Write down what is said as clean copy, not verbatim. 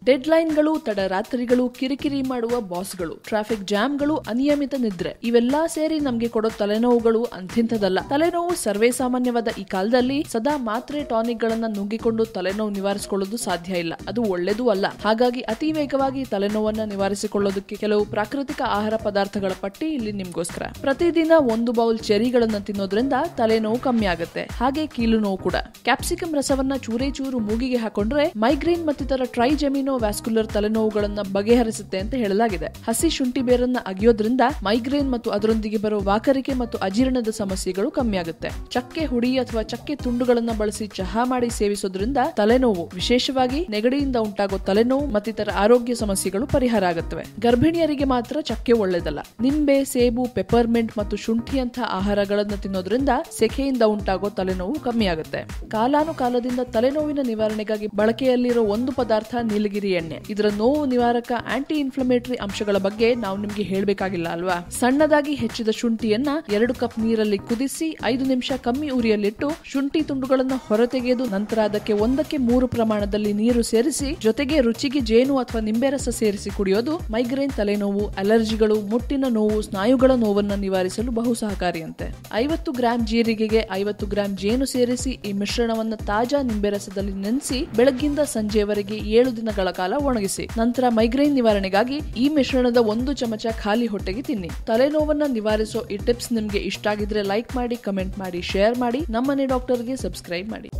ಡೆಡ್ಲೈನ್ಗಳು, ತಡರಾತ್ರಿಗಳು, ಕಿರಿಕಿರಿ ಮಾಡುವ ಬಾಸ್ಗಳು, ಟ್ರಾಫಿಕ್ ಜಾಮ್ಗಳು, ಅನಿಯಮಿತ ನಿದ್ರೆ ಇವೆಲ್ಲಾ ಸೇರಿ ನಮ್ಗೆ ಕೊಡೋ ತಲೆನೋವುಗಳು ಅಂಥಿಂಥದಲ್ಲ. ತಲೆನೋವು ಸರ್ವೇ ಸಾಮಾನ್ಯವಾದ ಈ ಕಾಲದಲ್ಲಿ ಸದಾ ಮಾತ್ರೆ ಟಾನಿಕ್ ಗಳನ್ನ ನುಂಗಿಕೊಂಡು ತಲೆನೋವು ನಿವಾರಿಸಿಕೊಳ್ಳೋದು ಸಾಧ್ಯ ಇಲ್ಲ. ಅದು ಒಳ್ಳೆದೂ ಅಲ್ಲ. ಹಾಗಾಗಿ ಅತಿ ವೇಗವಾಗಿ ತಲೆನೋವನ್ನ ನಿವಾರಿಸಿಕೊಳ್ಳೋದಕ್ಕೆ ಕೆಲವು ಪ್ರಾಕೃತಿಕ ಆಹಾರ ಪದಾರ್ಥಗಳ ಪಟ್ಟಿ ಇಲ್ಲಿ ನಿಮ್ಗೋಸ್ಕರ. ಪ್ರತಿದಿನ 1 ಬೌಲ್ ಚೆರಿಗಳನ್ನ ತಿನ್ನೋದ್ರಿಂದ ತಲೆನೋವು ಕಮ್ಮಿ ಆಗುತ್ತೆ. ಹಾಗೆ ಕೀಲು ನೋವು ಕೂಡ. ಕ್ಯಾಪ್ಸಿಕಂ ರಸವನ್ನ ಚೂರೇ ಚೂರು ಮೂಗಿಗೆ ಹಾಕೊಂಡ್ರೆ ಮೈಗ್ರೇನ್ ಮತ್ತಿತರ ಟ್ರೈಜೆಮಿನೋ ವ್ಯಾಸ್ಕ್ಯುಲರ್ ತಲೆನೋವುಗಳನ್ನ ಬಗೆಹರಿಸುತ್ತೆ ಅಂತ ಹೇಳಲಾಗಿದೆ. ಹಸಿ ಶುಂಠಿ ಬೇರನ್ನ ಅಗಿಯೋದ್ರಿಂದ ಮೈಗ್ರೇನ್ ಮತ್ತು ಅದರೊಂದಿಗೆ ಬರೋ ವಾಕರಿಕೆ ಮತ್ತು ಅಜೀರ್ಣದ ಸಮಸ್ಯೆಗಳು ಕಮ್ಮಿ ಆಗುತ್ತೆ. ಚಕ್ಕೆ ಹುಡಿ ಅಥವಾ ಚಕ್ಕೆ ತುಂಡುಗಳನ್ನ ಬಳಸಿ ಚಹಾ ಮಾಡಿ ಸೇವಿಸೋದ್ರಿಂದ ತಲೆನೋವು, ವಿಶೇಷವಾಗಿ ನೆಗಡಿಯಿಂದ ಉಂಟಾಗೋ ತಲೆನೋವು ಮತ್ತಿತರ ಆರೋಗ್ಯ ಸಮಸ್ಯೆಗಳು ಪರಿಹಾರ ಆಗುತ್ತವೆ. ಗರ್ಭಿಣಿಯರಿಗೆ ಮಾತ್ರ ಚಕ್ಕೆ ಒಳ್ಳೆಯದಲ್ಲ. ನಿಂಬೆ, ಸೇಬು, ಪೆಪರ್ಮೆಂಟ್ ಮತ್ತು ಶುಂಠಿಯಂತಹ ಆಹಾರಗಳನ್ನು ತಿನ್ನೋದ್ರಿಂದ ಸೆಖೆಯಿಂದ ಉಂಟಾಗೋ ತಲೆನೋವು ಕಮ್ಮಿ ಆಗುತ್ತೆ. ಕಾಲಾನುಕಾಲದಿಂದ ತಲೆನೋವಿನ ನಿವಾರಣೆಗಾಗಿ ಬಳಕೆಯಲ್ಲಿರೋ ಒಂದು ಪದಾರ್ಥ ನೀಲಗಿರಿ ಎಣ್ಣೆ. ಇದರ ನೋವು ನಿವಾರಕ ಆಂಟಿ ಇನ್ಫ್ಲಮೇಟರಿ ಅಂಶಗಳ ಬಗ್ಗೆ ನಾವು ನಿಮ್ಗೆ ಹೇಳ್ಬೇಕಾಗಿಲ್ಲ ಅಲ್ವಾ? ಸಣ್ಣದಾಗಿ ಹೆಚ್ಚಿದ ಶುಂಠಿಯನ್ನ 2 ಕಪ್ ನೀರಲ್ಲಿ ಕುದಿಸಿ 5 ನಿಮಿಷ ಕಮ್ಮಿ ಉರಿಯಲ್ಲಿಟ್ಟು ಶುಂಠಿ ತುಂಡುಗಳನ್ನು ಹೊರತೆಗೆದು ನಂತರ ಅದಕ್ಕೆ 1:3 ಪ್ರಮಾಣದಲ್ಲಿ ನೀರು ಸೇರಿಸಿ ಜೊತೆಗೆ ರುಚಿಗೆ ಜೇನು ಅಥವಾ ನಿಂಬೆ ರಸ ಸೇರಿಸಿ ಕುಡಿಯೋದು ಮೈಗ್ರೇನ್, ತಲೆನೋವು, ಅಲರ್ಜಿಗಳು, ಮುಟ್ಟಿನ ನೋವು, ಸ್ನಾಯುಗಳ ನೋವನ್ನ ನಿವಾರಿಸಲು ಬಹು ಸಹಕಾರಿಯಂತೆ. 50 ಗ್ರಾಂ ಜೀರಿಗೆಗೆ 50 ಗ್ರಾಂ ಜೇನು ಸೇರಿಸಿ ಈ ಮಿಶ್ರಣವನ್ನ ತಾಜಾ ನಿಂಬೆ ರಸದಲ್ಲಿ ನೆನೆಸಿ ಬೆಳಗ್ಗಿಂದ ಸಂಜೆಯವರೆಗೆ 7 ದಿನಗಳ ಕಾಲ ಒಣಗಿಸಿ ನಂತರ ಮೈಗ್ರೇನ್ ನಿವಾರಣೆಗಾಗಿ ಈ ಮಿಶ್ರಣದ 1 ಚಮಚ ಖಾಲಿ ಹೊಟ್ಟೆಗೆ ತಿನ್ನಿ. ತಲೆನೋವನ್ನ ನಿವಾರಿಸೋ ಈ ಟಿಪ್ಸ್ ನಿಮ್ಗೆ ಇಷ್ಟ ಆಗಿದ್ರೆ ಲೈಕ್ ಮಾಡಿ, ಕಮೆಂಟ್ ಮಾಡಿ, ಶೇರ್ ಮಾಡಿ. ನಮ್ಮನೆ ಡಾಕ್ಟರ್ಗೆ ಸಬ್ಸ್ಕ್ರೈಬ್ ಮಾಡಿ.